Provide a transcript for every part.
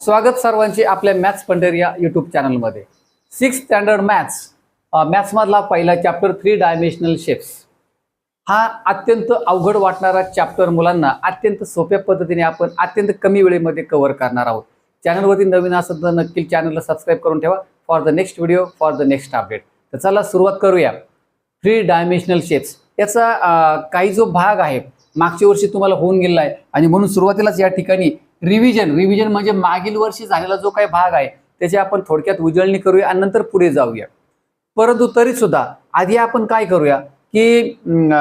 स्वागत सर्वांचे आपल्या मॅथ्स पंढर या यूट्यूब चॅनलमध्ये। 6th स्टँडर्ड मॅथ्समधला पहिला चॅप्टर 3 डायमेन्शनल शेप्स हा अत्यंत अवघड वाटणारा चॅप्टर मुलांना अत्यंत सोप्या पद्धतीने आपण अत्यंत कमी वेळेमध्ये कव्हर करणार आहोत। चॅनलवरती नवीन असेल तर नक्की चॅनलला सबस्क्राइब करून ठेवा for the next video for the next update. तर चला सुरुवात करूया। 3 डायमेन्शनल शेप्स याचा काही जो भाग आहे मागच्या वर्षी तुम्हाला होऊन गेला आहे आणि म्हणून सुरुवातीलाच या ठिकाणी रिव्हिजन म्हणजे मागील वर्षी झालेला जो काही भाग आहे त्याची आपण थोडक्यात उजळणी करूया आणि नंतर पुढे जाऊया। परंतु तरी सुद्धा आधी आपण काय करूया की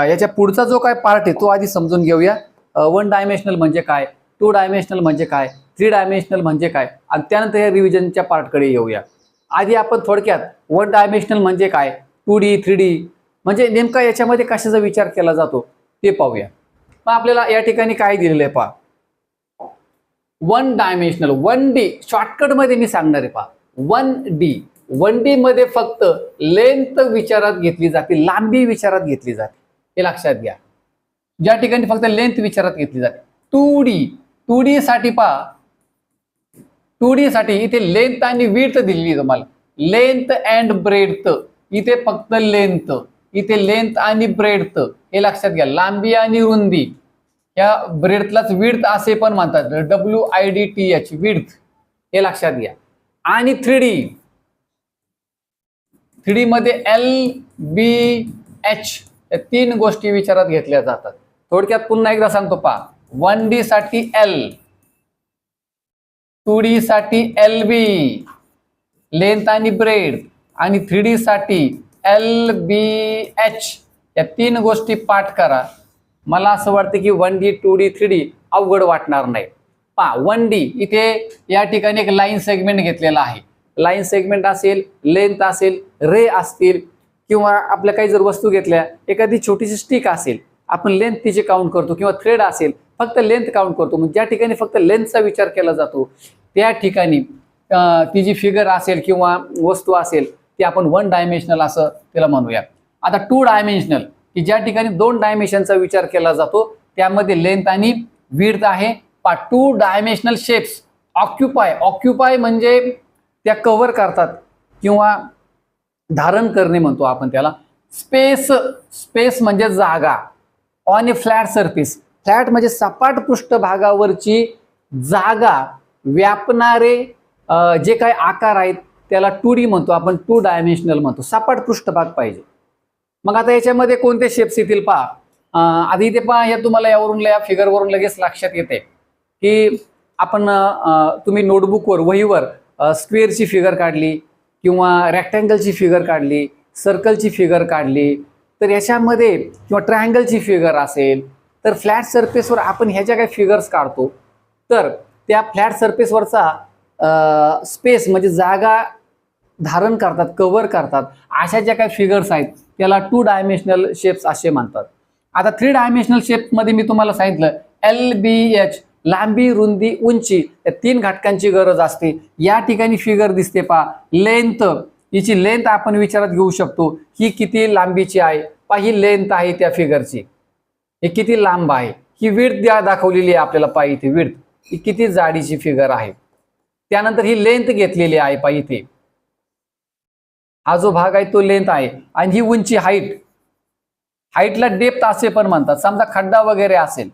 याच्या पुढचा जो काय पार्ट आहे तो आधी समजून घेऊया। 1 डायमेन्शनल म्हणजे काय, 2 डायमेन्शनल म्हणजे काय, 3 डायमेन्शनल म्हणजे काय आणि त्यानंतर या रिव्हिजनच्या पार्टकडे येऊया। आधी आपण थोडक्यात 1 डायमेन्शनल म्हणजे काय, 2D 3D म्हणजे नेमका याच्यामध्ये कशाचा विचार केला जातो ते पाहूया। मग आपल्याला या ठिकाणी काय दिलेलं आहे पहा, 1 डायमेन्शनल 1D शॉर्टकट मध्ये मी सांगणार आहे पहा। 1D मध्ये फक्त लेंथ विचारात घेतली जाते, लांबी विचारात घेतली जाते, हे लक्षात घ्या। ज्या ठिकाणी फक्त लेंथ विचारात घेतली जाते। 2D साठी पहा, 2D साठी इथे लेंथ आणि विड्थ दिलेली आहे तुम्हाला, लेंथ अँड ब्रेड्थ, इथे फक्त लेंथ, इथे लेंथ आणि ब्रेड्थ हे लक्षात घ्या। लांबी आणि रुंदी, या ब्रेड्थलाच विड्थ असे पण म्हणतात, WIDTH विड्थ, हे लक्षात घ्या। आणि 3D मध्ये LBH या 3 गोष्टी विचारात घेतल्या जातात। थोडक्यात पुन्हा एकदा सांगतो पहा, 1D साठी L, 2D साठी LB लेंथ आणि ब्रेड्थ आणि 3D साठी LBH या 3 गोष्टी पाठ करा। मला असं वाटतं की 1D 2D 3D अवघड वाटणार नाही। पहा 1D इथे या ठिकाणी एक लाईन सेगमेंट घेतलेला आहे, लाईन सेगमेंट असेल, लेंथ असेल, रे असतील किंवा आपल्या काही जर वस्तू घेतल्या, एखादी छोटीशी स्टिक असेल आपण लेंथ तिचे काउंट करतो किंवा थ्रेड असेल फक्त लेंथ काउंट करतो। मग ज्या ठिकाणी फक्त लेंथचा विचार केला जातो त्या ठिकाणी ती जी फिगर असेल किंवा वस्तू असेल ती आपण 1 डायमेन्शनल असं त्याला म्हणूया। आता 2 डायमेन्शनल की ज्या ठिकाणी 2 डायमेन्शनचा विचार केला जातो त्यामध्ये लेंथ आणि विड्थ आहे। 2 डायमेन्शनल शेप्स ऑक्युपाय म्हणजे त्या कव्हर करतात किंवा धारण करणे म्हणतो आपण त्याला। स्पेस म्हणजे जागा, on A flat surface, flat म्हणजे सपाट पृष्ठभागावरची जागा व्यापणारे जे काही आकार आहेत त्याला 2D म्हणतो आपण, 2 डायमेन्शनल म्हणतो, सपाट पृष्ठभाग पाहिजे। मग आता याच्यामध्ये कोणते शेप्स येतील पहा। आधी इथे पहा, या तुम्हाला यावरून या फिगरवरून लगेच लक्षात येते की आपण तुम्ही नोटबुकवर वहीवर स्क्वेअरची फिगर काढली किंवा रेक्टँगलची फिगर काढली, सर्कलची फिगर काढली, तर याच्यामध्ये किंवा ट्रायंगलची फिगर असेल तर फ्लॅट सरफेसवर आपण ह्या ज्या काही फिगर्स काढतो तर त्या फ्लॅट सरफेसवरचा स्पेस म्हणजे जागा धारण करतात, कव्हर करतात, अशा ज्या काही फिगर्स आहेत त्याला 2 डायमेन्शनल शेप्स असे म्हणतात। आता 3 डायमेन्शनल शेप्समध्ये मी तुम्हाला सांगितलं LBH लांबी, रुंदी, उंची या 3 घटकांची गरज असते। या ठिकाणी फिगर दिसते पहा, लेंथ, हिची लेंथ आपण विचारात घेऊ शकतो, ही किती लांबीची आहे पहा, ही लेंथ आहे त्या फिगरची, हे किती लांब आहे। ही विड्थ दाखवलेली आहे आपल्याला पहा, इथे विड्थ ही किती जाडीची फिगर आहे। त्यानंतर ही लेंथ घेतलेली आहे पहा, इथे हा जो भाग आहे तो लेंथ आहे आणि ही उंची हाईटला डेप्थ असे पण म्हणतात। समजा खड्डा वगैरे असेल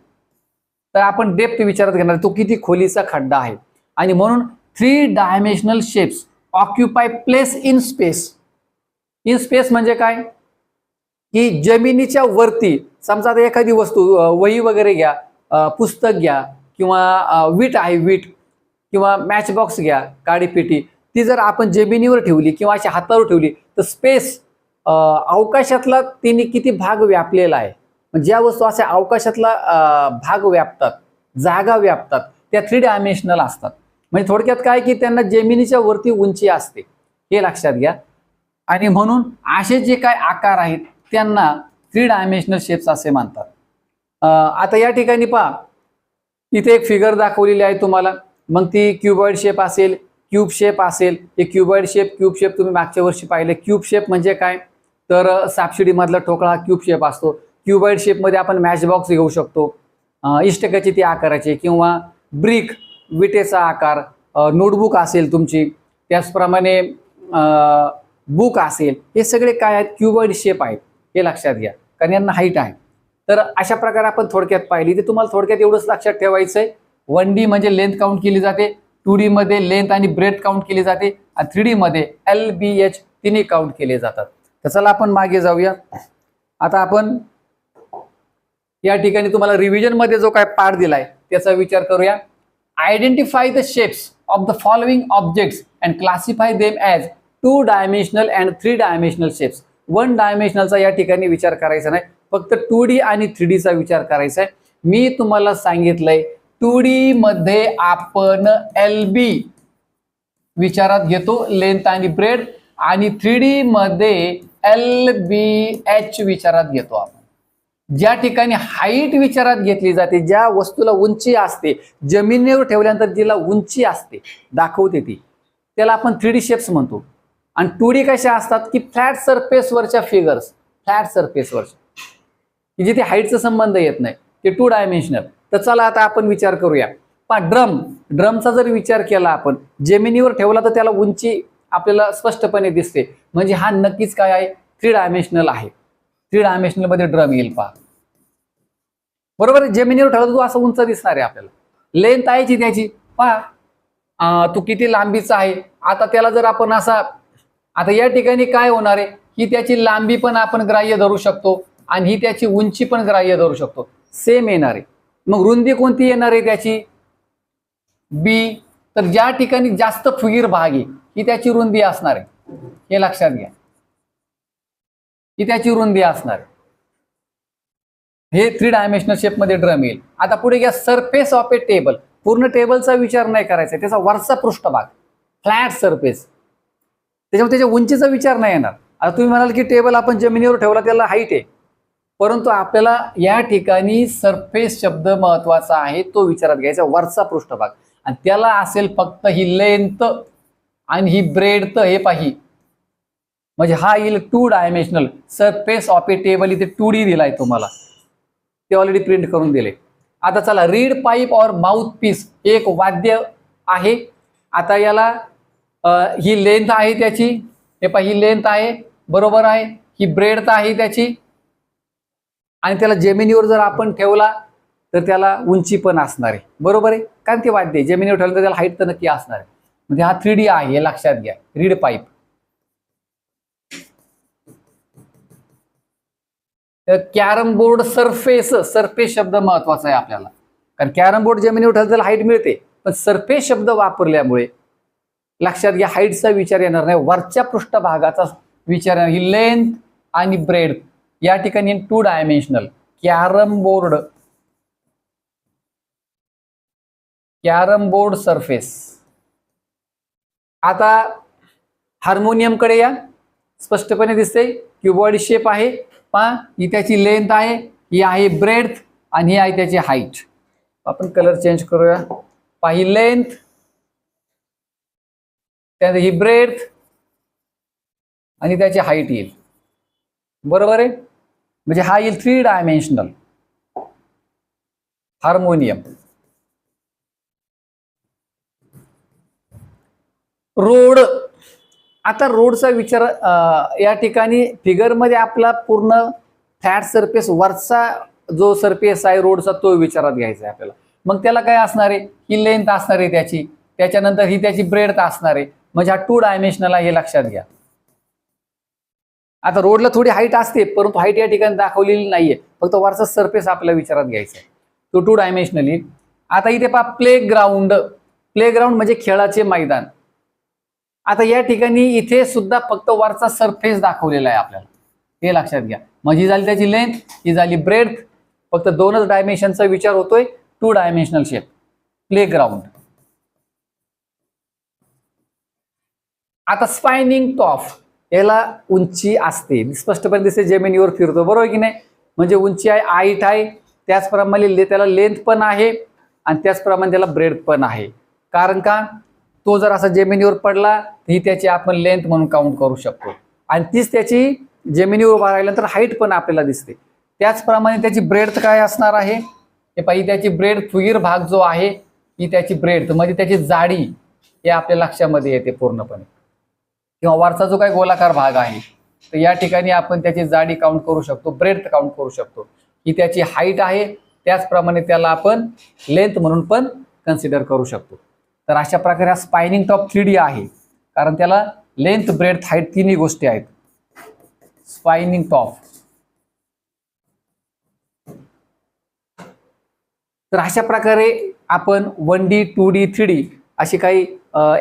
तर आपण डेप्थ विचारात घेणार, तो किती खोलीचा खड्डा आहे। आणि म्हणून 3 dimensional shapes occupy place in space. In space म्हणजे काय की जमिनीच्या वरती, समजा आता एखादी वस्तू वही वगैरे घ्या, पुस्तक घ्या किंवा वीट आहे वीट किंवा मॅच बॉक्स घ्या, काडीपेटी, ती जर आपण जमिनीवर ठेवली किंवा अशा हातावर ठेवली तर स्पेस अवकाशातला तिने किती भाग व्यापलेला आहे। ज्या वस्तू अशा अवकाशातला भाग व्यापतात, जागा व्यापतात, त्या 3 डायमेन्शनल असतात। म्हणजे थोडक्यात काय की त्यांना जमिनीच्या वरती उंची असते, हे लक्षात घ्या। आणि म्हणून असे जे काय आकार आहेत त्यांना 3 डायमेन्शनल शेप्स असे म्हणतात। आता या ठिकाणी पहा, इथे एक फिगर दाखवलेली आहे तुम्हाला, मग ती क्युबॉइड शेप असेल, क्यूब शेप असेल, हे क्युबॉइड शेप, क्यूब शेप तुम्ही मागच्या वर्षी पाहिले। क्यूब शेप म्हणजे काय तर सापशिडी मधला ठोकळा क्यूब शेप असतो। क्युबॉइड शेपमध्ये आपण मॅच बॉक्स घेऊ शकतो, इष्टकाची ती आकाराची, किंवा ब्रिक विटेचा आकार, नोटबुक असेल तुमची, त्याचप्रमाणे बुक असेल, हे सगळे काय आहेत, क्युबॉइड शेप आहेत, हे लक्षात घ्या, कारण यांना हाईट आहे. तर अशा प्रकारे आपण थोडक्यात पाहिली. ते तुम्हाला थोडक्यात एवढंच लक्षात ठेवायचं आहे, 1D म्हणजे लेंथ काउंट केली जाते, 2D मध्ये लेंथ आणि ब्रेथ काउंट केली जाते, आणि 3D मध्ये LBH तिन्ही काउंट केले जातात. तर चला आपण मागे जाऊया. आता आपण या ठिकाणी तुम्हाला रिव्हिजन मध्ये जो काय पार्ट दिलाय त्याचा विचार करूया. Identify the shapes of the following objects and classify them as 2 dimensional and 3 dimensional shapes. 1 डायमेन्शनलचा या ठिकाणी विचार करायचा नाही, फक्त 2D आणि 3Dचा विचार करायचा आहे. मी तुम्हाला सांगितलंय 2D मध्ये आपण LB विचारात घेतो, लेंथ आणि ब्रेड, आणि 3D मध्ये LBH विचारात घेतो आपण. ज्या ठिकाणी हाईट विचारात घेतली जाते, ज्या वस्तूला उंची असते, जमिनीवर ठेवल्यानंतर जिला उंची असते दाखवते ती, त्याला आपण 3D शेप्स म्हणतो. आणि 2D कशा असतात की फ्लॅट सरफेसवरच्या फिगर्स, फ्लॅट सरफेसवरच्या, जिथे हाईटचा संबंध येत नाही, ते 2 डायमेन्शनल. तर चला आता आपण विचार करूया. ड्रमचा जर विचार केला आपण, जमिनीवर ठेवला तर त्याला उंची आपल्याला स्पष्टपणे दिसते, म्हणजे हा नक्कीच काय आहे, 3 डायमेन्शनल आहे. 3 डायमेन्शनल मध्ये ड्रम येईल पहा, बरोबर. जमिनीवर ठेवला तो असं उंच दिसणार आहे आपल्याला. लेंथ आहे त्याची पहा, तो किती लांबीचा आहे. आता त्याला जर आपण असा, आता या ठिकाणी काय होणार आहे की त्याची लांबी पण आपण ग्राह्य धरू शकतो आणि ही त्याची उंची पण ग्राह्य धरू शकतो, सेम येणार आहे. मग रुंदी कोणती येणार आहे त्याची, बी. तर ज्या ठिकाणी जास्त फुगीर भाग आहे ही त्याची रुंदी असणार आहे, हे लक्षात घ्या, ही त्याची रुंदी असणार आहे. हे 3 डायमेन्शनल शेप मध्ये ड्रम येईल. आता पुढे घ्या, सरफेस ऑफ ए टेबल. पूर्ण टेबलचा विचार नाही करायचा, त्याचा वरचा पृष्ठभाग, फ्लॅट सरफेस, त्याच्यामुळे त्याच्या उंचीचा विचार नाही येणार. आता तुम्ही म्हणाल की टेबल आपण जमिनीवर ठेवला त्याला हाईट आहे, परंतु आपल्याला या ठिकाणी सरफेस शब्द महत्वाचा आहे, तो विचारात घ्यायचा, वरचा पृष्ठभाग. आणि त्याला असेल फक्त ही लेंथ आणि ही ब्रेड, हे पाही, म्हणजे हा येईल 2 dimensional. Surface of A table इथे 2D दिलाय तुम्हाला, ते ऑलरेडी प्रिंट करून दिले. आता चला, रीड पाईप और माउथ पीस एक वाद्य आहे. आता याला ही लेंथ आहे त्याची, हे पहा, ही लेंथ आहे, बरोबर आहे, ही ब्रेड आहे त्याची, आणि त्याला जमिनीवर जर आपण ठेवला तर त्याला उंची पण असणार आहे, बरोबर आहे, कारण ते वाद्य जमिनीवर ठेवलं तर त्याला हाईट तर नक्की असणार आहे. म्हणजे हा 3D आहे, हे लक्षात घ्या, read pipe. Carrom board surface शब्द महत्वाचा आहे आपल्याला, कारण कॅरम बोर्ड जमिनीवर ठेवलं त्याला हाईट मिळते, पण सरफेस शब्द वापरल्यामुळे लक्षात घ्या हाईटचा विचार येणार नाही, वरच्या पृष्ठभागाचा विचार येणार. ही लेंथ आणि ब्रेड या ठिकाणी 2 डायमेन्शनल. Carrom board surface. आता हार्मोनियमकडे या, स्पष्टपणे दिसते, क्युबॉइड शेप आहे पहा, ही त्याची लेंथ आहे, ही आहे ब्रेड, आणि ही आहे त्याची हाईट. आपण कलर चेंज करूया, पहा, ही लेंथ, त्यानंतर ही ब्रेड आणि त्याची हाईट येईल, बरोबर आहे. म्हणजे हा येईल 3 डायमेन्शनल हार्मोनियम. रोड. आता रोडचा विचार या ठिकाणी फिगरमध्ये आपला पूर्ण फ्लॅट सरफेस, वरचा जो सरफेस आहे रोडचा तो विचारात घ्यायचा आहे आपल्याला. मग त्याला काय असणार आहे, ही लेंथ असणार आहे त्याची, त्याच्यानंतर ही त्याची ब्रेड असणार आहे, म्हणजे हा 2 डायमेन्शनल आहे, हे लक्षात घ्या. आता रोडला थोडी हाईट असते, परंतु हाईट या ठिकाणी दाखवलेली नाहीये, फक्त वरचा सरफेस आपल्याला विचारात घ्यायचा आहे, तो 2 डायमेन्शनल येईल. आता इथे पहा, प्लेग्राऊंड म्हणजे खेळाचे मैदान. आता या ठिकाणी इथे सुद्धा फक्त वरचा सरफेस दाखवलेला आहे आपल्याला, हे लक्षात घ्या. म्हणजे झाली त्याची लेंथ, ही झाली ब्रेड, फक्त 2च डायमेन्शनचा विचार होतोय, 2 डायमेन्शनल शेप, प्लेग्राऊंड. आता स्पायनिंग टॉप, याला उंची असते, स्पष्टपणे दिसते, जमिनीवर फिरतो, बरोबर की नाही. म्हणजे उंची आहे, हाईट आहे, त्याचप्रमाणे त्याला लेंथ पण आहे आणि त्याचप्रमाणे त्याला ब्रेड पण आहे. कारण का, तो जर असा जमिनीवर पडला तर ही त्याची आपण लेंथ म्हणून काउंट करू शकतो, आणि तीच त्याची जमिनीवर उभा राहिल्यानंतर हाईट पण आपल्याला दिसते. त्याचप्रमाणे त्याची ब्रेड काय असणार आहे, हे पाहिजे, त्याची ब्रेड, फुगीर भाग जो आहे ही त्याची ब्रेड, म्हणजे त्याची जाडी, हे आपल्या लक्षामध्ये येते पूर्णपणे. किंवा वरचा जो काही गोलाकार भाग आहे तर या ठिकाणी आपण त्याची जाडी काउंट करू शकतो, ब्रेड्थ काउंट करू शकतो, की त्याची हाईट आहे, त्याचप्रमाणे त्याला आपण लेंथ म्हणून पण कन्सिडर करू शकतो. तर अशा प्रकारे हा स्पायनिंग टॉप 3D आहे, कारण त्याला लेंथ, ब्रेड्थ, हाईट तिन्ही गोष्टी आहेत. स्पायनिंग टॉप. तर अशा प्रकारे आपण 1D, 2D, 3D अशी काही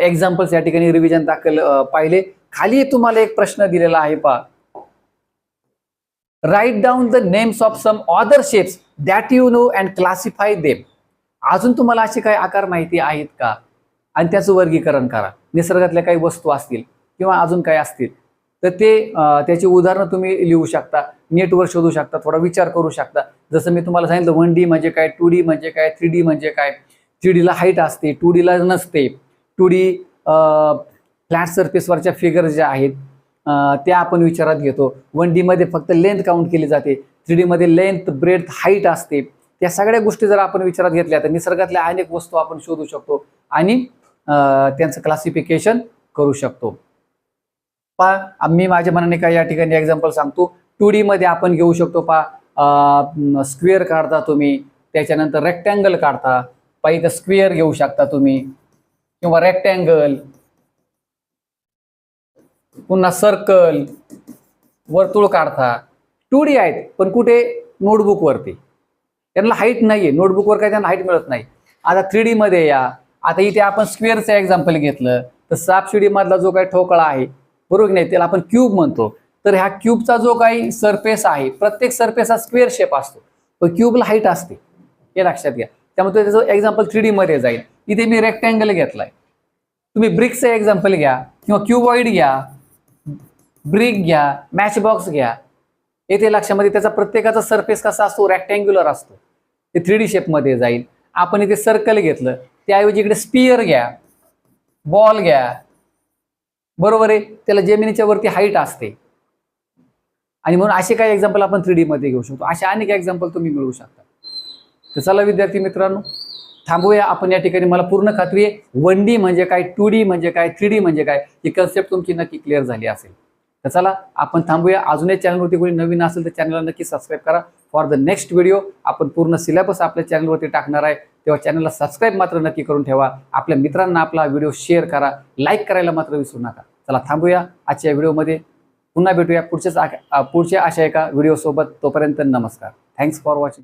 एक्झाम्पल्स या ठिकाणी रिव्हिजन दाखल पाहिले. खाली तुम्हाला एक प्रश्न दिलेला आहे पहा. Write down the names of some other shapes that you know and classify them. अजून तुम्हाला असे काही आकार माहिती आहेत का आणि त्याचं वर्गीकरण करा. निसर्गातल्या काही वस्तू असतील किंवा अजून काही असतील तर ते त्याची उदाहरणं तुम्ही लिहू शकता, नेटवर शोधू शकता, थोडा विचार करू शकता. जसं मी तुम्हाला सांगितलं 1D म्हणजे काय, 2D म्हणजे काय, 3D म्हणजे काय. 3Dला हाईट असते, 2Dला नसते. 2D फ्लॅट सरफेसवरच्या फिगर ज्या आहेत त्या आपण विचारात घेतो. 1D मध्ये फक्त लेंथ काउंट केली जाते, 3D मध्ये लेंथ, ब्रेड्थ, हाईट असते. त्या सगळ्या गोष्टी जर आपण विचारात घेतल्या तर निसर्गातल्या अनेक वस्तू आपण शोधू शकतो आणि त्यांचं क्लासिफिकेशन करू शकतो. पहा, मी माझ्या मनाने काय या ठिकाणी एक्झाम्पल सांगतो. 2D मध्ये आपण घेऊ शकतो पहा, स्क्वेअर काढता तुम्ही, त्याच्यानंतर रेक्टँगल काढता, पहा इथं स्क्वेअर घेऊ शकता तुम्ही किंवा रेक्टँगल, पुन्हा सर्कल, वर्तुळ काढता. 2D आहेत पण कुठे, नोटबुक वरती. त्यांना हाईट नाहीये, नोटबुकवर काय त्यांना हाईट मिळत नाही. आता 3D मध्ये या. आता इथे आपण स्क्वेअरचं एक्झाम्पल घेतलं तर सापशिडी मधला जो काही ठोकळा आहे, बरोबर नाही, त्याला आपण क्यूब म्हणतो. तर ह्या क्यूबचा जो काही सरफेस आहे, प्रत्येक सरफेस हा स्क्वेअर शेप असतो, पण क्यूबला हाईट असते, हे लक्षात घ्या. त्यामुळे त्याचं एक्झाम्पल 3D मध्ये जाईल. इथे मी रेक्टँगल घेतलाय. तुम्ही ब्रिकचं एक्झाम्पल घ्या किंवा क्यूबॉइड घ्या, ब्रिक घ्या, मॅच बॉक्स घ्या. येथे लक्षामध्ये त्याचा प्रत्येकाचा सरफेस कसा असतो, रेक्टँग्युलर असतो, ते 3D शेपमध्ये जाईल. आपण इथे सर्कल घेतलं, त्याऐवजी इकडे स्पियर घ्या, बॉल घ्या, बरोबर आहे, त्याला जमिनीच्या वरती हाईट असते. आणि म्हणून असे काही एक्झाम्पल आपण 3D मध्ये घेऊ शकतो. अशा अनेक एक्झाम्पल तुम्ही मिळवू शकता. तर चला विद्यार्थी मित्रांनो, थांबूया आपण या ठिकाणी. मला पूर्ण खात्री आहे 1D म्हणजे काय, 2D म्हणजे काय, 3D म्हणजे काय, ही कन्सेप्ट तुमची नक्की क्लिअर झाली असेल. तर चला आपण थांबूया. अजूनही चॅनलवरती कोणी नवीन असेल तर चॅनलला नक्की सबस्क्राईब करा. फॉर द नेक्स्ट व्हिडिओ आपण पूर्ण सिलेबस आपल्या चॅनलवरती टाकणार आहे, तेव्हा चॅनलला सबस्क्राईब मात्र नक्की करून ठेवा. आपल्या मित्रांना आपला व्हिडिओ शेअर करा, लाईक करायला मात्र विसरू नका. चला थांबूया आजच्या व्हिडिओमध्ये. पुन्हा भेटूया पुढच्या अशा एका व्हिडिओसोबत. तोपर्यंत नमस्कार. Thanks for watching.